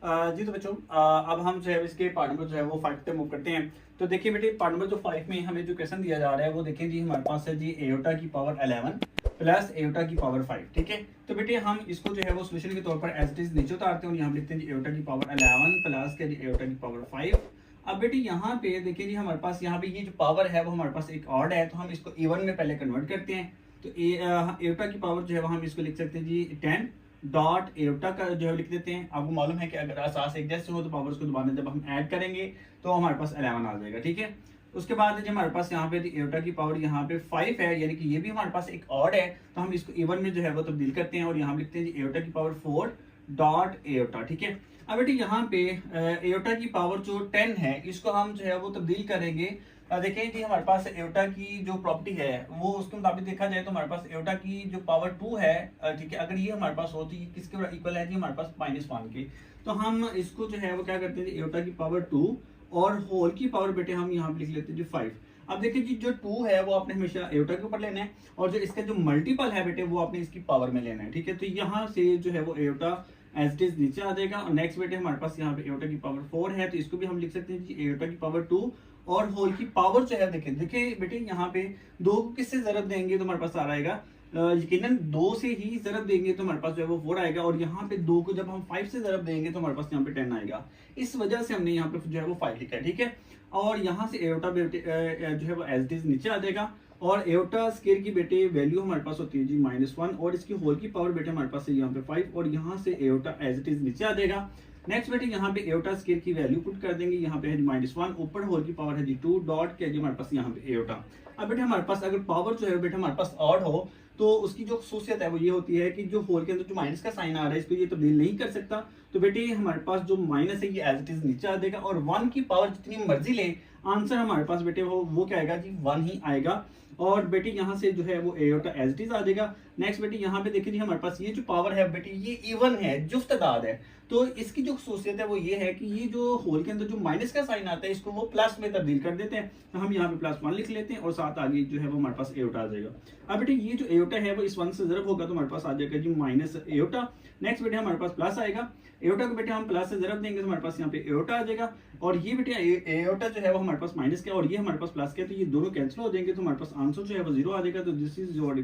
जी तो बच्चों, अब हम जो है इसके पार्ट नंबर जो है वो 5 पे मूव करते हैं। तो देखिए बेटे, पार्ट नंबर जो 5 में हमें जो क्वेश्चन दिया जा रहा है वो देखिए जी, हमारे पास है जी एयोटा की पावर 11 प्लस एयोटा की पावर 5। ठीक है, तो बेटे हम इसको जो है वो सोल्यूशन के तौर पर एज इट इज नीचे उतारते हैं और यहाँ लिखते हैं जी एयोटा की पावर 11 प्लस के जी एयोटा की पावर 5। अब बेटे यहाँ पे देखिए जी, हमारे पास यहाँ पे ये जो पावर है वो हमारे पास एक ऑड है, तो हम इसको इवन में पहले कन्वर्ट करते हैं। तो एयोटा की पावर जो है वो हम इसको लिख सकते हैं जी 10 डॉट एयोटा का जो है लिख देते हैं। आपको मालूम है कि अगर आसास एक जैसे हो तो पावर्स को दोबारा जब हम ऐड करेंगे तो हमारे पास 11 आ जाएगा। ठीक है, उसके बाद जो हमारे पास यहाँ पे एयोटा की पावर यहाँ पे 5 है, यानी कि ये भी हमारे पास एक ऑड है, तो हम इसको इवन में जो है वो तब्दील करते हैं और यहाँ लिखते हैं एयोटा की पावर 4 डॉट एयोटा। ठीक है, अब बेटे यहाँ पे एयोटा की पावर जो 10 है इसको हम जो है वो तब्दील करेंगे। देखें जी, हमारे पास एयोटा की जो प्रॉपर्टी है वो उसके मुताबिक देखा जाए तो हमारे पास एयोटा की जो पावर 2 है, ठीक है, अगर ये हमारे पास हो तो ये किसके इक्वल है जी, हमारे पास -1 की। तो हम इसको जो है वो क्या करते हैं, एयोटा की पावर 2 और होल की पावर बेटे हम यहाँ पे लिख लेते हैं जी 5। अब देखिए जी, जो 2 है वो आपने हमेशा एयोटा के ऊपर लेना है और जो इसका जो मल्टीपल है बेटे वो आपने इसकी पावर में लेना है। ठीक है, तो यहाँ से जो है वो एयोटा एज इट इज नीचे आ जाएगा और नेक्स्ट बेटे हमारे पास यहाँ पे एयोटा की पावर 4 है, तो इसको भी हम लिख सकते हैं जी एयोटा की पावर 2 और होल की पावर जो है देखिए बेटे यहाँ पे 2 को किससे जरब देंगे तो हमारे पास आ आएगा, यकीनन 2 से ही जरब देंगे तो हमारे पास जो है वो 4 आएगा और यहाँ पे 2 को जब हम 5 से जरब देंगे तो हमारे पास यहाँ पे 10 आएगा। इस वजह से हमने यहाँ पे जो है वो 5 लिखा है। ठीक है, और यहाँ से एयोटा जो है वो एज इट इज नीचे आ जाएगा और एयोटा स्केयर की बेटे वैल्यू हमारे पास होती है जी -1 और इसकी होल की पावर बेटे हमारे पास है यहाँ पे 5 और यहाँ से एयोटा एज इट इज नीचे आ जाएगा। नेक्स्ट बेटे यहाँ पे एयोटा स्केयर की वैल्यू पुट कर देंगे, यहाँ पे है -1, ऊपर होल की पावर है जी 2 डॉट के जी हमारे पास यहाँ पे एयोटा। अब बेटे हमारे पास अगर पावर जो है बेटे हमारे पास ऑड हो तो उसकी जो खसूसियत है वो ये होती है कि जो होल के अंदर जो माइनस का साइन आ रहा है इसको ये तब्दील नहीं कर सकता, तो बेटे हमारे पास जो माइनस है ये एज इट इज नीचे आ जाएगा और 1 की पावर जितनी मर्जी ले आंसर हमारे पास बेटे वो क्या आएगा जी 1 ही आएगा और बेटे यहाँ से जो है वो एयोटा एज इट इज आ जाएगा। नेक्स्ट बेटे यहाँ पे देखिए जी, हमारे पास ये जो पावर है बेटे ये इवन है, जुफ्त तादाद है, तो इसकी जो खसूसियत है वो ये है कि ये जो होल के अंदर जो माइनस का साइन आता है इसको वो प्लस में तब्दील कर देते हैं, तो हम यहाँ पे +1 लिख लेते हैं और साथ आगे जो है वो हमारे पास एयोटा आ जाएगा। अब बेटे ये जो एयोटा है वो इस 1 से जरब होगा तो हमारे पास आ जाएगा जी माइनस एयोटा। नेक्स्ट बेटे हमारे पास प्लस आएगा, एयोटा को बेटे हम प्लस से जरब देंगे तो हमारे पास यहाँ पे एयोटा आ जाएगा और ये बेटे एयोटा जो है वो हमारे पास माइनस का और ये हमारे पास प्लस का, तो ये दोनों कैंसिल हो जाएंगे तो हमारे पास आंसर जो है वो 0 आ जाएगा। तो दिस इज योर